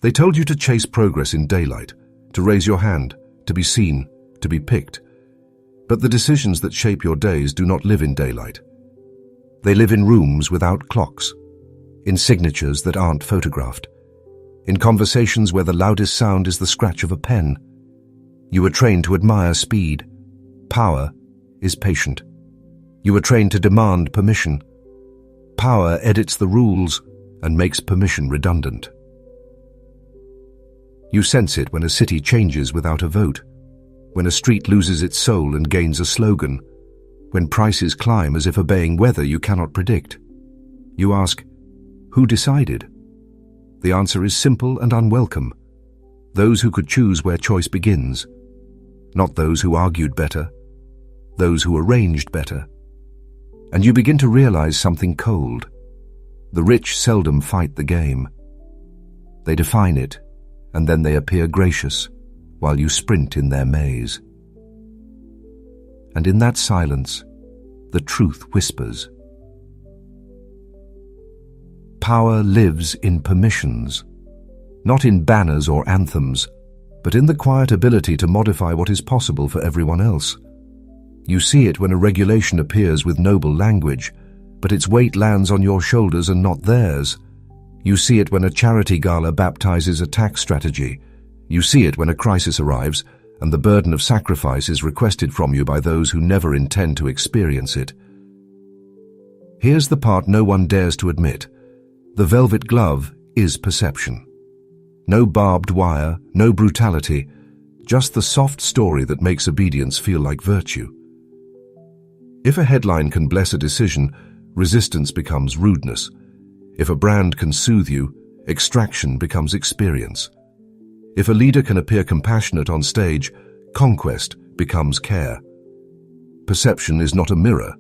They told you to chase progress in daylight, to raise your hand, to be seen, to be picked. But the decisions that shape your days do not live in daylight. They live in rooms without clocks, in signatures that aren't photographed, in conversations where the loudest sound is the scratch of a pen. You were trained to admire speed. Power is patient. You were trained to demand permission. Power edits the rules and makes permission redundant. You sense it when a city changes without a vote, when a street loses its soul and gains a slogan, when prices climb as if obeying weather you cannot predict. You ask, who decided? The answer is simple and unwelcome. Those who could choose where choice begins. Not those who argued better, those who arranged better. And you begin to realize something cold. The rich seldom fight the game. They define it, and then they appear gracious, while you sprint in their maze. And in that silence, the truth whispers. Power lives in permissions, not in banners or anthems, but in the quiet ability to modify what is possible for everyone else. You see it when a regulation appears with noble language, but its weight lands on your shoulders and not theirs. You see it when a charity gala baptizes a tax strategy. You see it when a crisis arrives and the burden of sacrifice is requested from you by those who never intend to experience it. Here's the part no one dares to admit. The velvet glove is perception. No barbed wire, no brutality, just the soft story that makes obedience feel like virtue. If a headline can bless a decision, resistance becomes rudeness. If a brand can soothe you, extraction becomes experience. If a leader can appear compassionate on stage, conquest becomes care. Perception is not a mirror,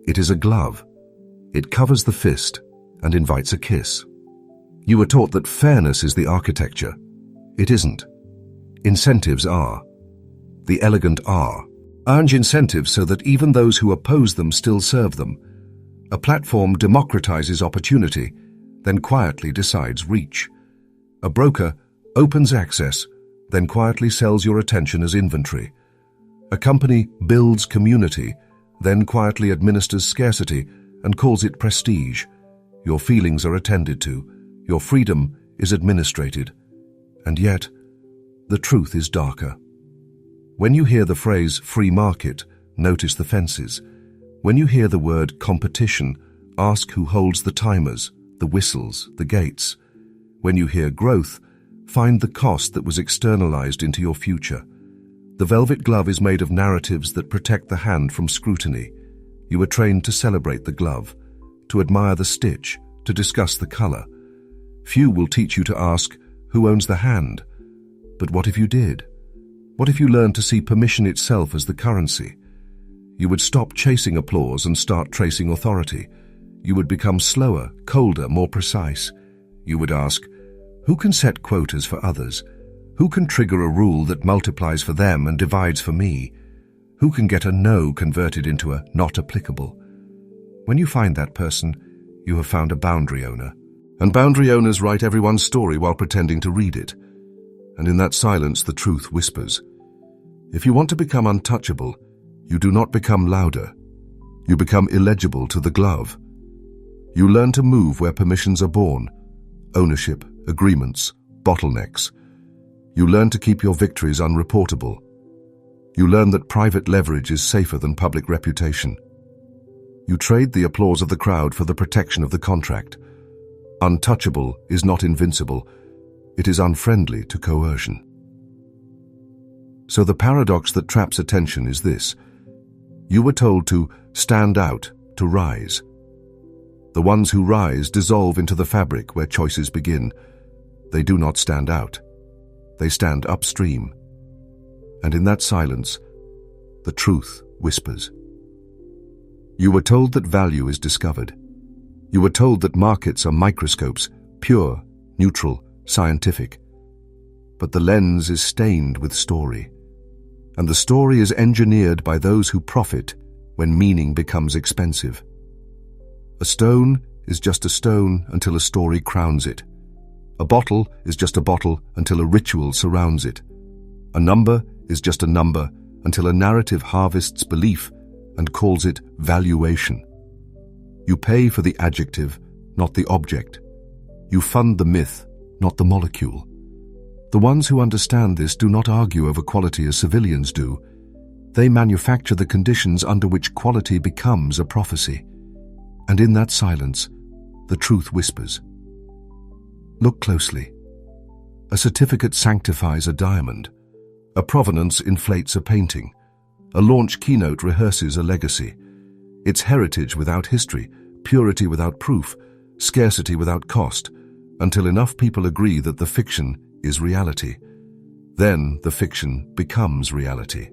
it is a glove. It covers the fist and invites a kiss. You were taught that fairness is the architecture. It isn't. Incentives are. The elegant are. Earn incentives so that even those who oppose them still serve them. A platform democratizes opportunity, then quietly decides reach. A broker opens access, then quietly sells your attention as inventory. A company builds community, then quietly administers scarcity and calls it prestige. Your feelings are attended to. Your freedom is administrated. And yet, the truth is darker. When you hear the phrase free market, notice the fences. When you hear the word competition, ask who holds the timers, the whistles, the gates. When you hear growth, find the cost that was externalized into your future. The velvet glove is made of narratives that protect the hand from scrutiny. You were trained to celebrate the glove, to admire the stitch, to discuss the color. Few will teach you to ask, who owns the hand? But what if you did? What if you learned to see permission itself as the currency? You would stop chasing applause and start tracing authority. You would become slower, colder, more precise. You would ask, who can set quotas for others? Who can trigger a rule that multiplies for them and divides for me? Who can get a no converted into a not applicable? When you find that person, you have found a boundary owner. And boundary owners write everyone's story while pretending to read it. And in that silence, the truth whispers. If you want to become untouchable, you do not become louder. You become illegible to the glove. You learn to move where permissions are born. Ownership, agreements, bottlenecks. You learn to keep your victories unreportable. You learn that private leverage is safer than public reputation. You trade the applause of the crowd for the protection of the contract. Untouchable is not invincible. It is unfriendly to coercion. So the paradox that traps attention is this. You were told to stand out, to rise. The ones who rise dissolve into the fabric where choices begin. They do not stand out. They stand upstream. And in that silence, the truth whispers. You were told that value is discovered. You were told that markets are microscopes, pure, neutral, scientific. But the lens is stained with story. And the story is engineered by those who profit when meaning becomes expensive. A stone is just a stone until a story crowns it. A bottle is just a bottle until a ritual surrounds it. A number is just a number until a narrative harvests belief and calls it valuation. You pay for the adjective, not the object. You fund the myth, not the molecule. The ones who understand this do not argue over quality as civilians do. They manufacture the conditions under which quality becomes a prophecy. And in that silence, the truth whispers. Look closely. A certificate sanctifies a diamond. A provenance inflates a painting. A launch keynote rehearses a legacy. It's heritage without history, purity without proof, scarcity without cost, until enough people agree that the fiction is reality. Then the fiction becomes reality.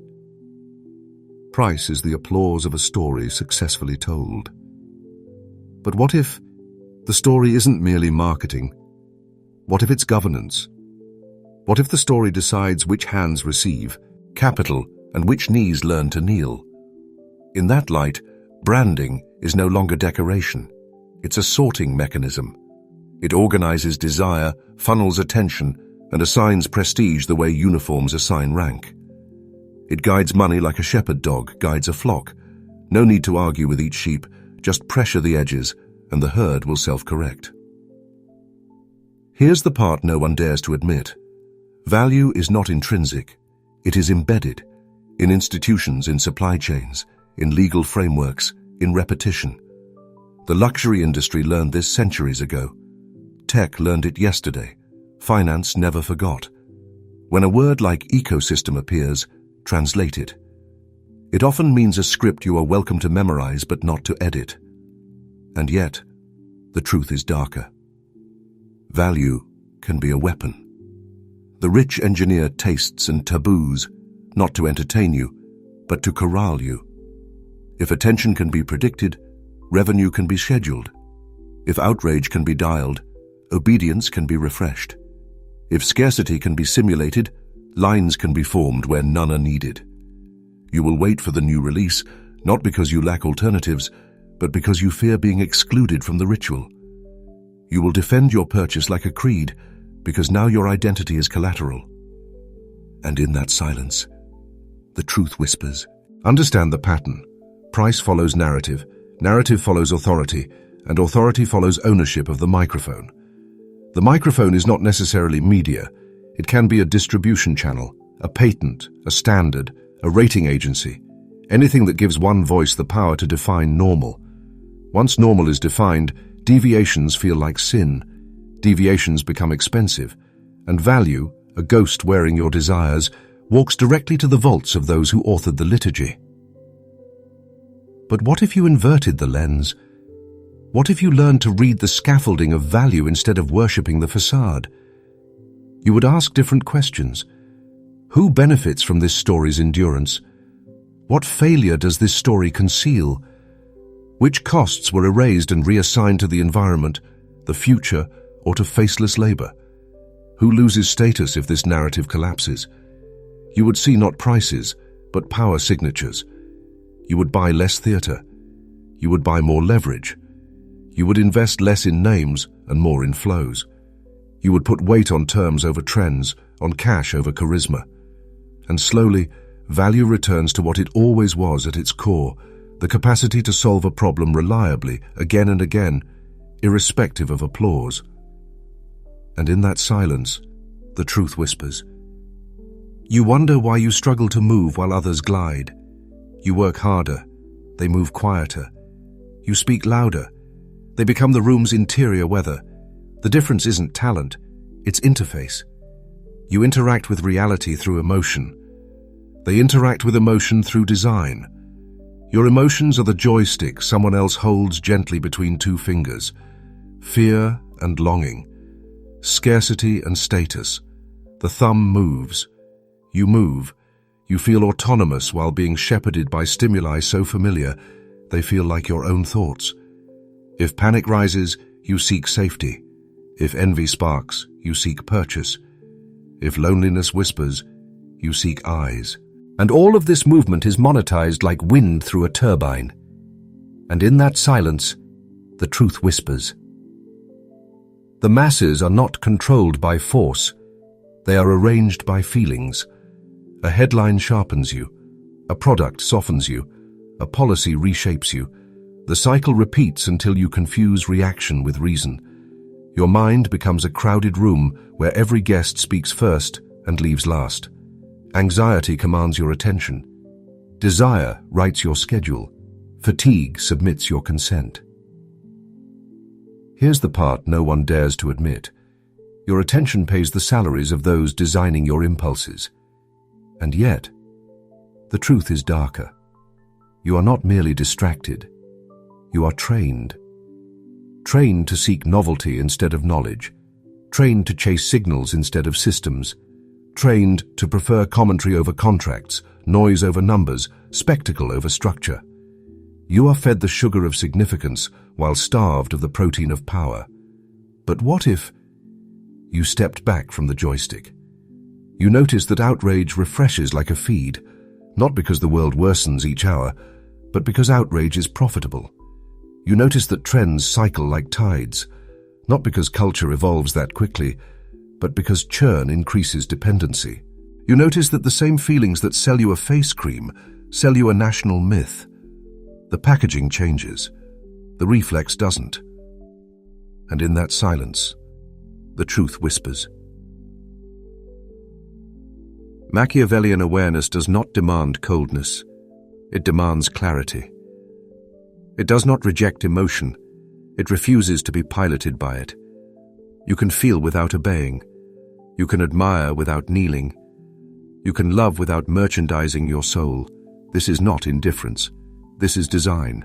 Price is the applause of a story successfully told. But what if the story isn't merely marketing? What if it's governance? What if the story decides which hands receive capital and which knees learn to kneel? In that light, branding is no longer decoration. It's a sorting mechanism. It organizes desire, funnels attention, and assigns prestige the way uniforms assign rank. It guides money like a shepherd dog guides a flock. No need to argue with each sheep, just pressure the edges, and the herd will self-correct. Here's the part no one dares to admit. Value is not intrinsic. It is embedded in institutions, in supply chains, in legal frameworks, in repetition. The luxury industry learned this centuries ago. Tech learned it yesterday. Finance never forgot. When a word like ecosystem appears, translate it. It often means a script you are welcome to memorize but not to edit. And yet, the truth is darker. Value can be a weapon. The rich engineer tastes and taboos, not to entertain you, but to corral you. If attention can be predicted, revenue can be scheduled. If outrage can be dialed, obedience can be refreshed. If scarcity can be simulated, lines can be formed where none are needed. You will wait for the new release, not because you lack alternatives, but because you fear being excluded from the ritual. You will defend your purchase like a creed, because now your identity is collateral. And in that silence, the truth whispers. Understand the pattern. Price follows narrative, narrative follows authority, and authority follows ownership of the microphone. The microphone is not necessarily media. It can be a distribution channel, a patent, a standard, a rating agency, anything that gives one voice the power to define normal. Once normal is defined, deviations feel like sin. Deviations become expensive, and value, a ghost wearing your desires, walks directly to the vaults of those who authored the liturgy. But what if you inverted the lens? What if you learned to read the scaffolding of value instead of worshipping the facade? You would ask different questions. Who benefits from this story's endurance? What failure does this story conceal? Which costs were erased and reassigned to the environment, the future, or to faceless labor? Who loses status if this narrative collapses? You would see not prices, but power signatures. You would buy less theater. You would buy more leverage. You would invest less in names and more in flows. You would put weight on terms over trends, on cash over charisma. And slowly, value returns to what it always was at its core, the capacity to solve a problem reliably, again and again, irrespective of applause. And in that silence, the truth whispers. You wonder why you struggle to move while others glide. You work harder. They move quieter. You speak louder. They become the room's interior weather. The difference isn't talent, it's interface. You interact with reality through emotion. They interact with emotion through design. Your emotions are the joystick someone else holds gently between two fingers. Fear and longing. Scarcity and status. The thumb moves. You move. You feel autonomous while being shepherded by stimuli so familiar they feel like your own thoughts. If panic rises, you seek safety. If envy sparks, you seek purchase. If loneliness whispers, you seek eyes. And all of this movement is monetized like wind through a turbine. And in that silence, the truth whispers. The masses are not controlled by force. They are arranged by feelings. A headline sharpens you. A product softens you. A policy reshapes you. The cycle repeats until you confuse reaction with reason. Your mind becomes a crowded room where every guest speaks first and leaves last. Anxiety commands your attention. Desire writes your schedule. Fatigue submits your consent. Here's the part no one dares to admit. Your attention pays the salaries of those designing your impulses. And yet, the truth is darker. You are not merely distracted. You are trained. Trained to seek novelty instead of knowledge. Trained to chase signals instead of systems. Trained to prefer commentary over contracts, noise over numbers, spectacle over structure. You are fed the sugar of significance while starved of the protein of power. But what if you stepped back from the joystick? You notice that outrage refreshes like a feed, not because the world worsens each hour, but because outrage is profitable. You notice that trends cycle like tides, not because culture evolves that quickly, but because churn increases dependency. You notice that the same feelings that sell you a face cream sell you a national myth. The packaging changes. The reflex doesn't. And in that silence, the truth whispers. Machiavellian awareness does not demand coldness. It demands clarity. It does not reject emotion. It refuses to be piloted by it. You can feel without obeying. You can admire without kneeling. You can love without merchandising your soul. This is not indifference. This is design.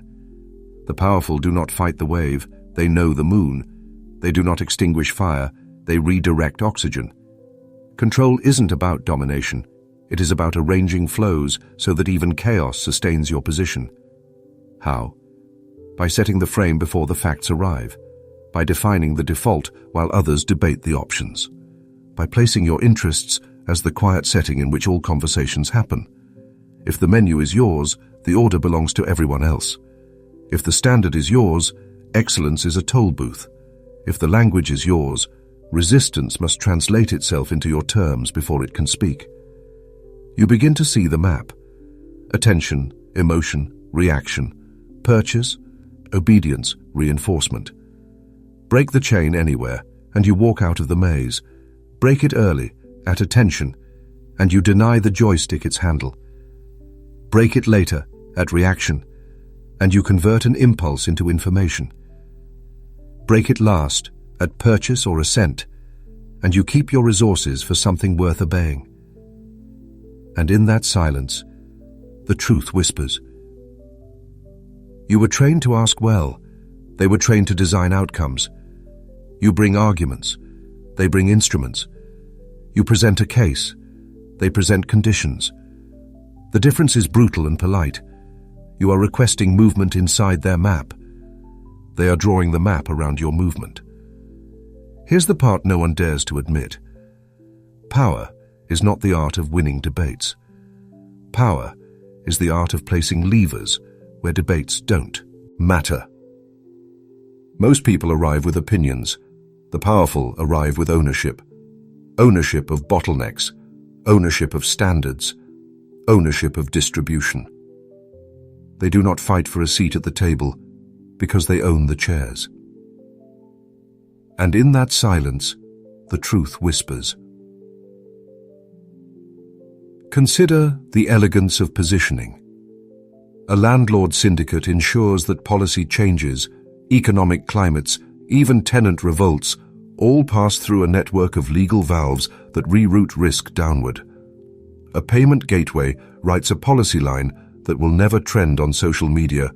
The powerful do not fight the wave. They know the moon. They do not extinguish fire. They redirect oxygen. Control isn't about domination. It is about arranging flows so that even chaos sustains your position. How? By setting the frame before the facts arrive. By defining the default while others debate the options. By placing your interests as the quiet setting in which all conversations happen. If the menu is yours, the order belongs to everyone else. If the standard is yours, excellence is a toll booth. If the language is yours, resistance must translate itself into your terms before it can speak. You begin to see the map. Attention, emotion, reaction, purchase, obedience, reinforcement. Break the chain anywhere, and you walk out of the maze. Break it early, at attention, and you deny the joystick its handle. Break it later, at reaction, and you convert an impulse into information. Break it last, at purchase or assent, and you keep your resources for something worth obeying. And in that silence, the truth whispers. You were trained to ask well. They were trained to design outcomes. You bring arguments. They bring instruments. You present a case. They present conditions. The difference is brutal and polite. You are requesting movement inside their map. They are drawing the map around your movement. Here's the part no one dares to admit. Power is not the art of winning debates. Power is the art of placing levers where debates don't matter. Most people arrive with opinions. The powerful arrive with ownership. Ownership of bottlenecks. Ownership of standards. Ownership of distribution. They do not fight for a seat at the table because they own the chairs. And in that silence, the truth whispers. Consider the elegance of positioning. A landlord syndicate ensures that policy changes, economic climates, even tenant revolts, all pass through a network of legal valves that reroute risk downward. A payment gateway writes a policy line that will never trend on social media,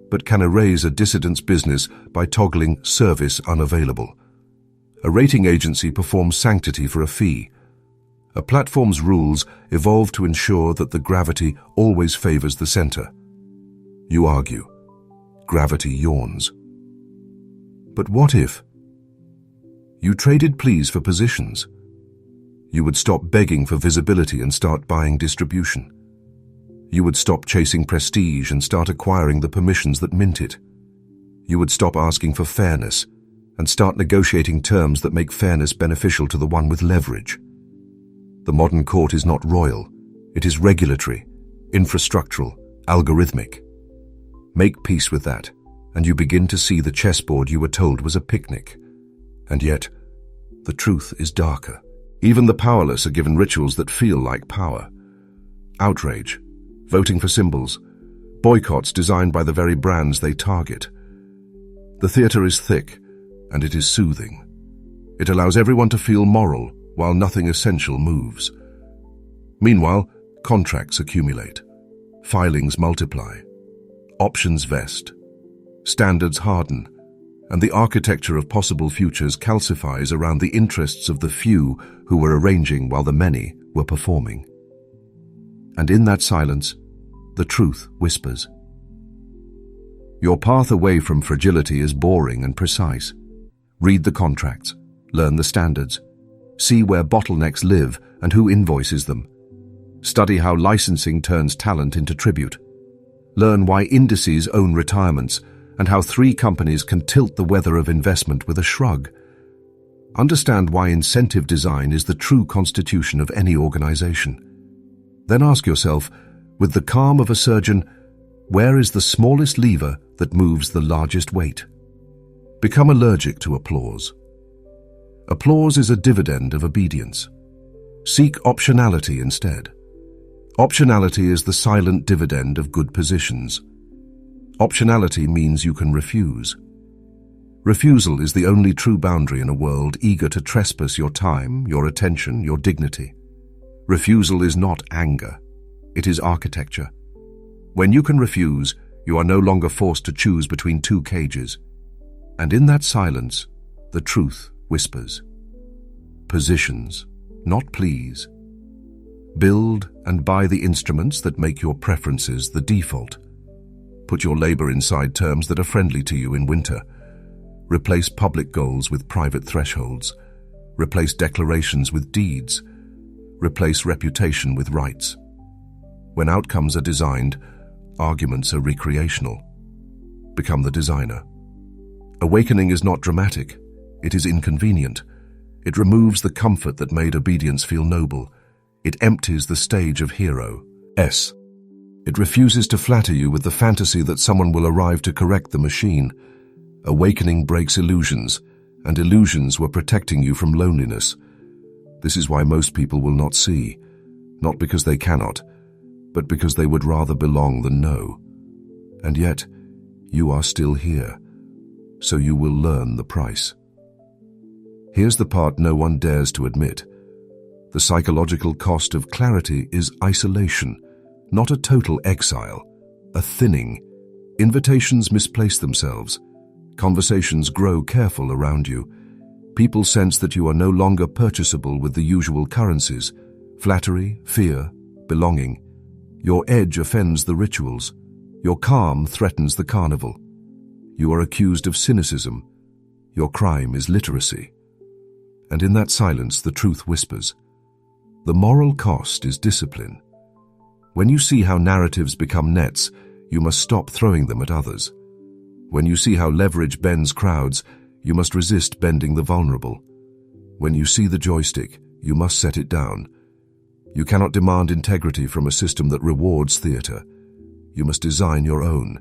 but can erase a dissident's business by toggling service unavailable. A rating agency performs sanctity for a fee. A platform's rules evolve to ensure that the gravity always favors the center. You argue. Gravity yawns. But what if you traded pleas for positions? You would stop begging for visibility and start buying distribution. You would stop chasing prestige and start acquiring the permissions that mint it. You would stop asking for fairness and start negotiating terms that make fairness beneficial to the one with leverage. The modern court is not royal. It is regulatory, infrastructural, algorithmic. Make peace with that, and you begin to see the chessboard you were told was a picnic. And yet, the truth is darker. Even the powerless are given rituals that feel like power. Outrage, voting for symbols, boycotts designed by the very brands they target. The theater is thick, and it is soothing. It allows everyone to feel moral, while nothing essential moves. Meanwhile, contracts accumulate. Filings multiply. Options vest. Standards harden, and the architecture of possible futures calcifies around the interests of the few who were arranging while the many were performing. And in that silence, the truth whispers. Your path away from fragility is boring and precise. Read the contracts, learn the standards, see where bottlenecks live and who invoices them. Study how licensing turns talent into tribute. Learn why indices own retirements and how 3 companies can tilt the weather of investment with a shrug. Understand why incentive design is the true constitution of any organization. Then ask yourself, with the calm of a surgeon, where is the smallest lever that moves the largest weight? Become allergic to applause. Applause is a dividend of obedience. Seek optionality instead. Optionality is the silent dividend of good positions. Optionality means you can refuse. Refusal is the only true boundary in a world eager to trespass your time, your attention, your dignity. Refusal is not anger. It is architecture. When you can refuse, you are no longer forced to choose between 2 cages. And in that silence, the truth whispers. Positions, not pleas. Build and buy the instruments that make your preferences the default. Put your labor inside terms that are friendly to you in winter. Replace public goals with private thresholds. Replace declarations with deeds. Replace reputation with rights. When outcomes are designed, arguments are recreational. Become the designer. Awakening is not dramatic. It is inconvenient. It removes the comfort that made obedience feel noble. It empties the stage of hero. It refuses to flatter you with the fantasy that someone will arrive to correct the machine. Awakening breaks illusions, and illusions were protecting you from loneliness. This is why most people will not see, not because they cannot, but because they would rather belong than know. And yet, you are still here, so you will learn the price. Here's the part no one dares to admit. The psychological cost of clarity is isolation, not a total exile, a thinning. Invitations misplace themselves. Conversations grow careful around you. People sense that you are no longer purchasable with the usual currencies: flattery, fear, belonging. Your edge offends the rituals. Your calm threatens the carnival. You are accused of cynicism. Your crime is literacy. And in that silence, the truth whispers. The moral cost is discipline. When you see how narratives become nets, you must stop throwing them at others. When you see how leverage bends crowds, you must resist bending the vulnerable. When you see the joystick, you must set it down. You cannot demand integrity from a system that rewards theater. You must design your own.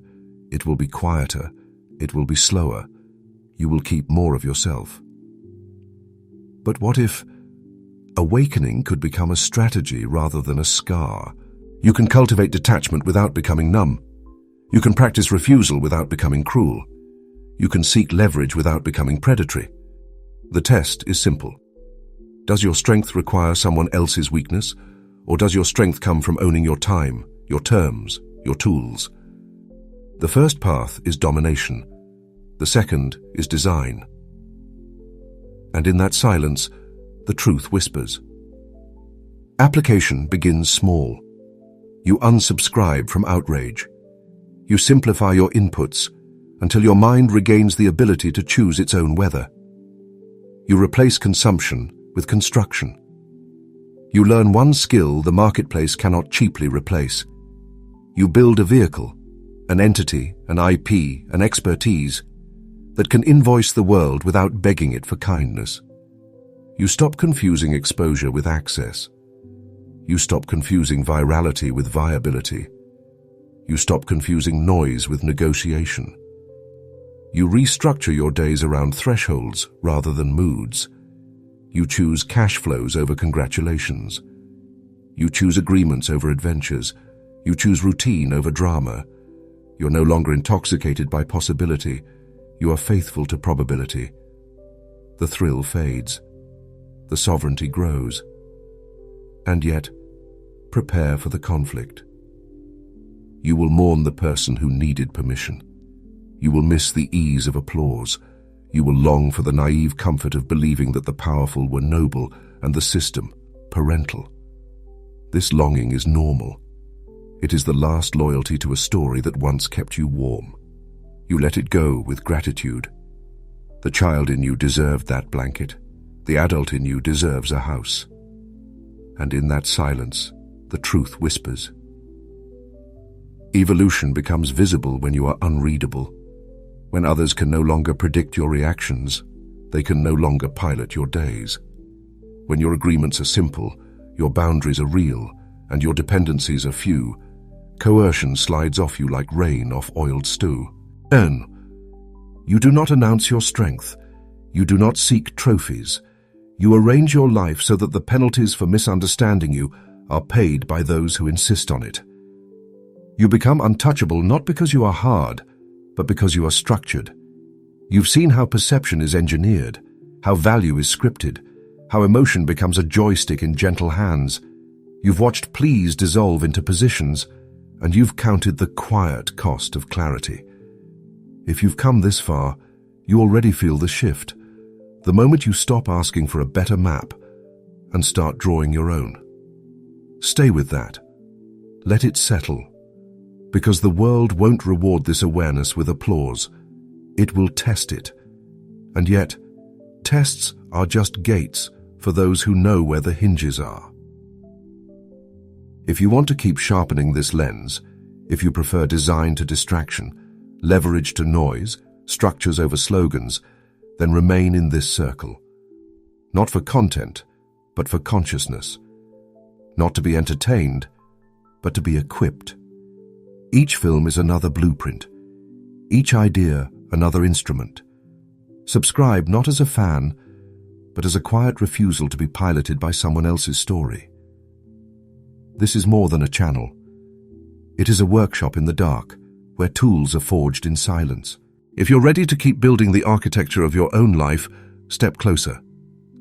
It will be quieter. It will be slower. You will keep more of yourself. But what if awakening could become a strategy rather than a scar? You can cultivate detachment without becoming numb. You can practice refusal without becoming cruel. You can seek leverage without becoming predatory. The test is simple. Does your strength require someone else's weakness, or does your strength come from owning your time, your terms, your tools? The first path is domination. The second is design. And in that silence, the truth whispers. Application begins small. You unsubscribe from outrage. You simplify your inputs until your mind regains the ability to choose its own weather. You replace consumption with construction. You learn one skill the marketplace cannot cheaply replace. You build a vehicle, an entity, an IP, an expertise that can invoice the world without begging it for kindness. You stop confusing exposure with access. You stop confusing virality with viability. You stop confusing noise with negotiation. You restructure your days around thresholds rather than moods. You choose cash flows over congratulations. You choose agreements over adventures. You choose routine over drama. You're no longer intoxicated by possibility. You are faithful to probability. The thrill fades. The sovereignty grows. And yet, prepare for the conflict. You will mourn the person who needed permission. You will miss the ease of applause. You will long for the naive comfort of believing that the powerful were noble and the system parental. This longing is normal. It is the last loyalty to a story that once kept you warm. You let it go with gratitude. The child in you deserved that blanket. The adult in you deserves a house. And in that silence, the truth whispers. Evolution becomes visible when you are unreadable. When others can no longer predict your reactions, they can no longer pilot your days. When your agreements are simple, your boundaries are real, and your dependencies are few, coercion slides off you like rain off oiled stew. You do not announce your strength. You do not seek trophies. You arrange your life so that the penalties for misunderstanding you are paid by those who insist on it. You become untouchable not because you are hard, but because you are structured. You've seen how perception is engineered, how value is scripted, how emotion becomes a joystick in gentle hands. You've watched pleas dissolve into positions, and you've counted the quiet cost of clarity. If you've come this far, you already feel the shift. The moment you stop asking for a better map and start drawing your own. Stay with that. Let it settle. Because the world won't reward this awareness with applause. It will test it. And yet, tests are just gates for those who know where the hinges are. If you want to keep sharpening this lens, if you prefer design to distraction, leverage to noise, structures over slogans, then remain in this circle. Not for content, but for consciousness. Not to be entertained, but to be equipped. Each film is another blueprint. Each idea, another instrument. Subscribe not as a fan, but as a quiet refusal to be piloted by someone else's story. This is more than a channel. It is a workshop in the dark, where tools are forged in silence. If you're ready to keep building the architecture of your own life, step closer.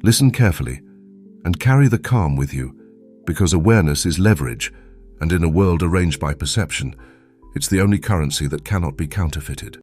Listen carefully, and carry the calm with you, because awareness is leverage, and in a world arranged by perception, it's the only currency that cannot be counterfeited.